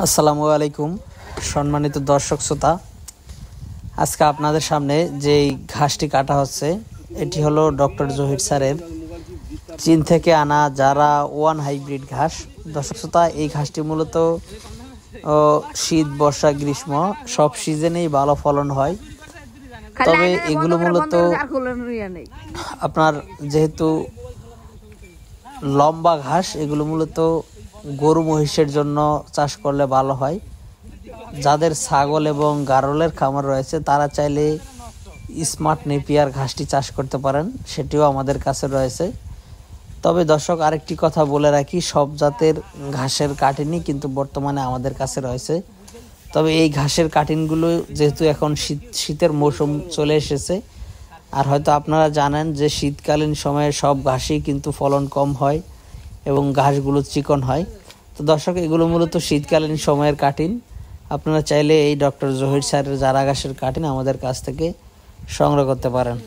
আসসালামু আলাইকুম সম্মানিত দর্শক শ্রোতা। আজকে আপনাদের সামনে যেই ঘাসটি কাটা হচ্ছে এটি হলো ডক্টর জহির স্যারের চীন থেকে আনা যারা ওয়ান হাইব্রিড ঘাস। দর্শক শ্রোতা, এই ঘাসটি মূলত শীত, বর্ষা, গ্রীষ্ম সব সিজনেই ভালো ফলন হয়। তবে এগুলো মূলত আপনার যেহেতু লম্বা ঘাস, এগুলো মূলত গরু মহিষের জন্য চাষ করলে ভালো হয়। যাদের ছাগল এবং গারলের খামার রয়েছে তারা চাইলে স্মার্ট নেপিয়ার ঘাসটি চাষ করতে পারেন, সেটিও আমাদের কাছে রয়েছে। তবে দর্শক, আরেকটি কথা বলে রাখি, সব জাতের ঘাসের কাটিনই কিন্তু বর্তমানে আমাদের কাছে রয়েছে। তবে এই ঘাসের কাটিনগুলো যেহেতু এখন শীতের মৌসুম চলে এসেছে, আর হয়তো আপনারা জানেন যে শীতকালীন সময়ে সব ঘাসই কিন্তু ফলন কম হয় এবং ঘাসগুলো চিকন হয়। তো দর্শক, এগুলো মূলত শীতকালীন সময়ের কাটিন। আপনারা চাইলে এই ডক্টর জহির স্যারের জারা ঘাসের কাটিন আমাদের কাছ থেকে সংগ্রহ করতে পারেন।